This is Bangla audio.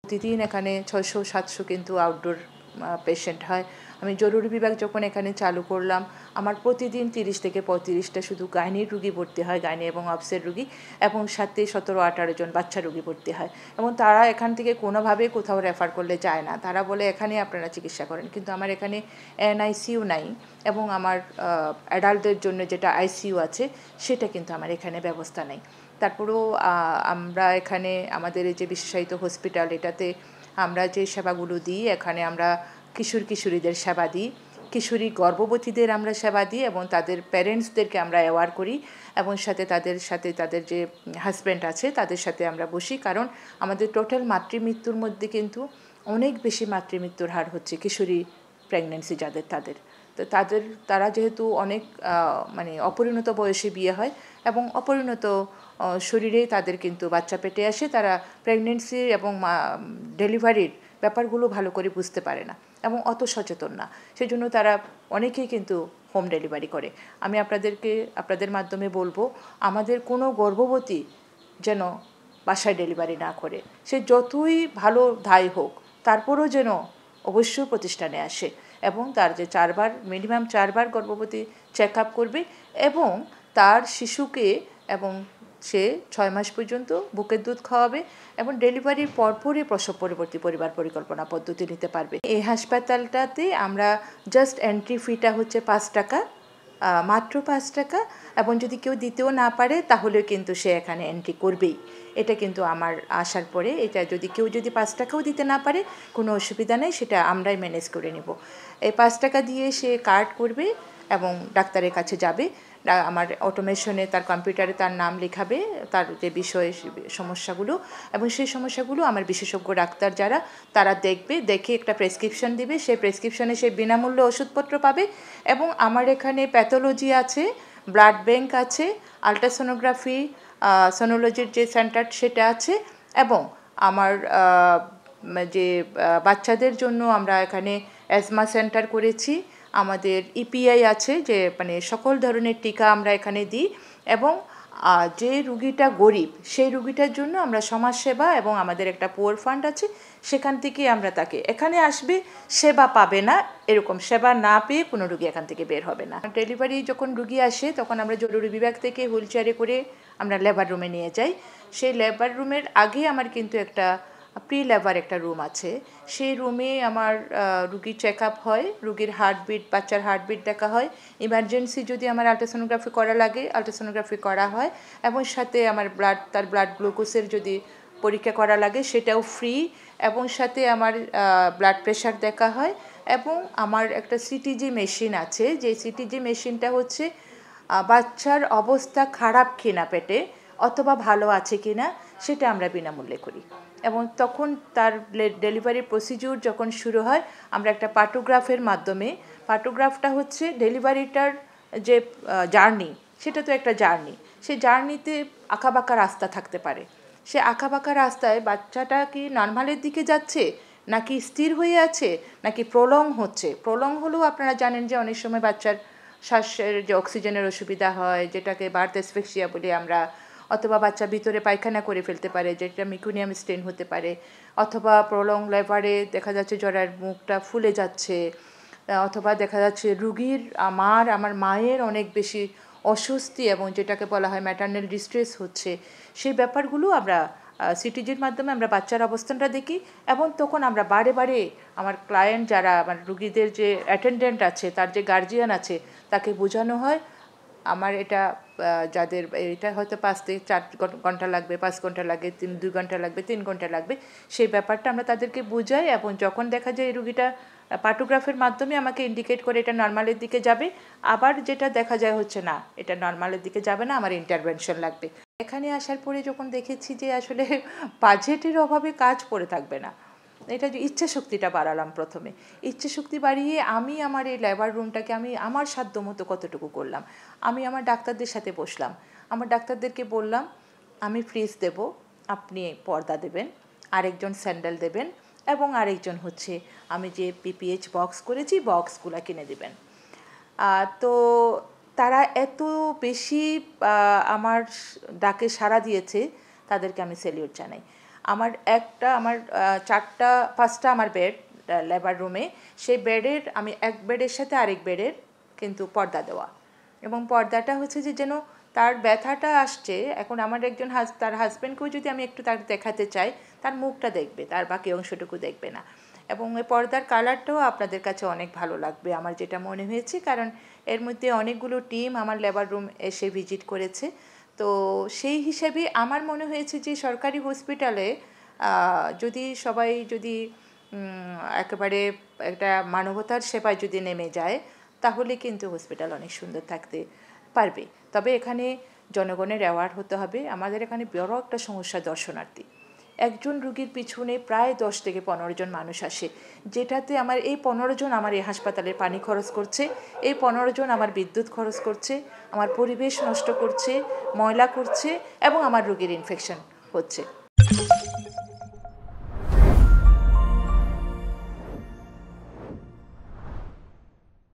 প্রতিদিন এখানে 600-700 কিন্তু আউটডোর পেশেন্ট হয়। আমি জরুরি বিভাগ যখন এখানে চালু করলাম, আমার প্রতিদিন 30 থেকে 35টা শুধু গাইনির রুগী ভর্তি হয়, গাইনি এবং অবসের রুগী, এবং সাথে 17-18 জন বাচ্চা রুগী ভর্তি হয়। এবং তারা এখান থেকে কোনোভাবে কোথাও রেফার করলে যায় না, তারা বলে এখানে আপনারা চিকিৎসা করেন। কিন্তু আমার এখানে এনআইসিইউ নাই, এবং আমার অ্যাডাল্টদের জন্য যেটা আইসিইউ আছে সেটা কিন্তু আমার এখানে ব্যবস্থা নেই। তারপরেও আমরা এখানে আমাদের এই যে বিশেষায়িত হসপিটাল, এটাতে আমরা যে সেবাগুলো দিই, এখানে আমরা কিশোরীদের সেবা দিই, কিশোরী গর্ভবতীদের আমরা সেবা দিই, এবং তাদের প্যারেন্টসদেরকে আমরা অ্যাওয়ার করি, এবং তাদের যে হাজব্যান্ড আছে তাদের সাথে আমরা বসি। কারণ আমাদের টোটাল মাতৃমৃত্যুর মধ্যে কিন্তু অনেক বেশি মাতৃমৃত্যুর হার হচ্ছে কিশোরী প্রেগন্যান্সি তাদের। তো তারা যেহেতু অনেক মানে অপরিণত বয়সে বিয়ে হয়, এবং অপরিণত শরীরেই তাদের কিন্তু বাচ্চা পেটে আসে, তারা প্রেগনেন্সি এবং ডেলিভারির ব্যাপারগুলো ভালো করে বুঝতে পারে না এবং অত সচেতন না। সেজন্য তারা অনেকেই কিন্তু হোম ডেলিভারি করে। আমি আপনাদের মাধ্যমে বলবো, আমাদের কোনো গর্ভবতী যেন বাসায় ডেলিভারি না করে, সে যতই ভালো ধাই হোক, তারপরও যেন অবশ্যই প্রতিষ্ঠানে আসে, এবং তার যে মিনিমাম 4 বার গর্ভবতী চেক আপ করবে, এবং তার শিশুকে এবং সে 6 মাস পর্যন্ত বুকের দুধ খাওয়াবে, এবং ডেলিভারির পরপরই প্রসব পরবর্তী পরিবার পরিকল্পনা পদ্ধতি নিতে পারবে। এই হাসপাতালটাতে আমরা জাস্ট এন্ট্রি ফিটা হচ্ছে 5 টাকা, মাত্র 5 টাকা, এবং যদি কেউ দিতেও না পারে তাহলে কিন্তু সে এখানে এন্ট্রি করবেই। এটা কিন্তু আমার আসার পরে, এটা কেউ যদি 5 টাকাও দিতে না পারে, কোনো অসুবিধা নেই, সেটা আমরাই ম্যানেজ করে নেব। এই 5 টাকা দিয়ে সে কার্ড করবে এবং ডাক্তারের কাছে যাবে। আমার অটোমেশনে তার কম্পিউটারে তার নাম লেখাবে, তার যে সমস্যাগুলো, এবং সেই সমস্যাগুলো আমার বিশেষজ্ঞ ডাক্তার তারা দেখে একটা প্রেসক্রিপশন দিবে। সেই প্রেসক্রিপশনে সে বিনামূল্যে ওষুধপত্র পাবে। এবং আমার এখানে প্যাথোলজি আছে, ব্লাড ব্যাংক আছে, আলট্রাসোনোগ্রাফি, সোনোলজির যে সেন্টার সেটা আছে, এবং আমার যে বাচ্চাদের জন্য আমরা এখানে অ্যাজমা সেন্টার করেছি, আমাদের ইপিআই আছে, যে মানে সকল ধরনের টিকা আমরা এখানে দিই। এবং যে রুগীটা গরিব, সেই রুগীটার জন্য আমরা সমাজসেবা এবং আমাদের একটা পুয়ার ফান্ড আছে, সেখান থেকে আমরা তাকে এখানে আসবে, সেবা পাবে না, এরকম সেবা না পেয়ে কোনো রুগী এখান থেকে বের হবে না। ডেলিভারি যখন রুগী আসে তখন আমরা জরুরি বিভাগ থেকে হুইল চেয়ারে করে আমরা লেবার রুমে নিয়ে যাই। সেই লেবার রুমের আগে আমার কিন্তু একটা প্রি লেবার একটা রুম আছে। সেই রুমে আমার রুগীর চেক আপ হয়, রুগীর হার্টবিট, বাচ্চার হার্টবিট দেখা হয়, ইমার্জেন্সি যদি আমার আলট্রাসোনোগ্রাফি করা লাগে আলট্রাসোনোগ্রাফি করা হয়, এবং সাথে আমার তার ব্লাড গ্লুকোজের যদি পরীক্ষা করা লাগে সেটাও ফ্রি, এবং সাথে আমার ব্লাড প্রেশার দেখা হয়। এবং আমার একটা সিটিজি মেশিন আছে, যে সিটিজি মেশিনটা হচ্ছে বাচ্চার অবস্থা খারাপ কিনা পেটে অথবা ভালো আছে কিনা সেটা আমরা বিনামূল্যে করি। এবং তখন তার ডেলিভারি প্রসিডিউর যখন শুরু হয়, আমরা একটা পার্টোগ্রাফের মাধ্যমে, পার্টোগ্রাফটা হচ্ছে ডেলিভারিটার যে জার্নি, সেটা তো একটা জার্নি, সেই জার্নিতে আঁকাবাঁকা রাস্তা থাকতে পারে। সে আঁকাবাঁকা রাস্তায় বাচ্চাটা কি নর্মালের দিকে যাচ্ছে, নাকি স্থির হয়ে আছে, নাকি প্রলং হচ্ছে। প্রলং হলেও আপনারা জানেন যে অনেক সময় বাচ্চার শ্বাসের যে অক্সিজেনের অসুবিধা হয়, যেটাকে বার্থ অ্যাসফিক্সিয়া বলি আমরা, অথবা বাচ্চা ভিতরে পায়খানা করে ফেলতে পারে, যেটা মিকুনিয়াম স্টেন হতে পারে, অথবা প্রলং লেবারে দেখা যাচ্ছে জ্বরের মুখটা ফুলে যাচ্ছে, অথবা দেখা যাচ্ছে রুগীর আমার মায়ের অনেক বেশি অস্বস্তি এবং যেটাকে বলা হয় ম্যাটারনাল ডিস্ট্রেস হচ্ছে। সেই ব্যাপারগুলো আমরা সিটিজির মাধ্যমে আমরা বাচ্চার অবস্থানটা দেখি, এবং তখন আমরা বারে বারে আমার ক্লায়েন্ট যারা আমার রুগীদের যে অ্যাটেন্ডেন্ট আছে, তার যে গার্জিয়ান আছে, তাকে বোঝানো হয় আমার এটা যাদের এটা হয়তো 5 থেকে 4 ঘন্টা লাগবে, 5 ঘন্টা লাগে, 2 ঘন্টা লাগবে, 3 ঘন্টা লাগবে, সেই ব্যাপারটা আমরা তাদেরকে বোঝাই। এবং যখন দেখা যায় এই রুগীটা পার্টোগ্রাফের মাধ্যমে আমাকে ইন্ডিকেট করে এটা নর্মালের দিকে যাবে, আবার যেটা দেখা যায় হচ্ছে না, এটা নর্মালের দিকে যাবে না, আমার ইন্টারভেনশন লাগবে। এখানে আসার পরে যখন দেখেছি যে আসলে বাজেটের অভাবে কাজ পড়ে থাকবে না, এটা যে ইচ্ছাশক্তিটা বাড়ালাম প্রথমে, ইচ্ছাশক্তি বাড়িয়ে আমি আমার এই লেবার রুমটাকে আমি আমার সাধ্য মতো কতটুকু করলাম। আমি আমার ডাক্তারদের সাথে বসলাম, আমার ডাক্তারদেরকে বললাম আমি ফ্রিজ দেব, আপনি পর্দা দেবেন, আরেকজন স্যান্ডেল দেবেন, এবং আরেকজন হচ্ছে আমি যে পিপিএইচ বক্স করেছি বক্সগুলো কিনে দেবেন। তো তারা এত বেশি আমার ডাকে সাড়া দিয়েছে, তাদেরকে আমি স্যালিউট জানাই। আমার 5টা আমার বেড লেবার রুমে, সেই বেডের আমি এক বেডের সাথে আরেক বেডের কিন্তু পর্দা দেওয়া, এবং পর্দাটা হচ্ছে যে যেন তার ব্যথাটা আসছে, এখন আমার একজন তার হাজব্যান্ডকেও যদি আমি একটু তার দেখাতে চাই, তার মুখটা দেখবে, তার বাকি অংশটুকু দেখবে না। এবং এই পর্দার কালারটাও আপনাদের কাছে অনেক ভালো লাগবে আমার যেটা মনে হয়েছে, কারণ এর মধ্যে অনেকগুলো টিম আমার লেবার রুম এসে ভিজিট করেছে। তো সেই হিসেবে আমার মনে হয়েছে যে সরকারি হসপিটালে যদি সবাই যদি একেবারে একটা মানবতার সেবায় যদি নেমে যায়, তাহলে কিন্তু হসপিটাল অনেক সুন্দর থাকতে পারবে। তবে এখানে জনগণের অ্যাওয়ার হতে হবে। আমাদের এখানে বড় একটা সমস্যা দর্শনার্থী, একজন রুগীর পিছনে প্রায় 10 থেকে 15 জন মানুষ আসে, যেটাতে আমার এই 15 জন আমার এই হাসপাতালের পানি খরচ করছে, এই 15 জন আমার বিদ্যুৎ খরচ করছে, আমার পরিবেশ নষ্ট করছে, ময়লা করছে, এবং আমার রুগীর ইনফেকশন হচ্ছে।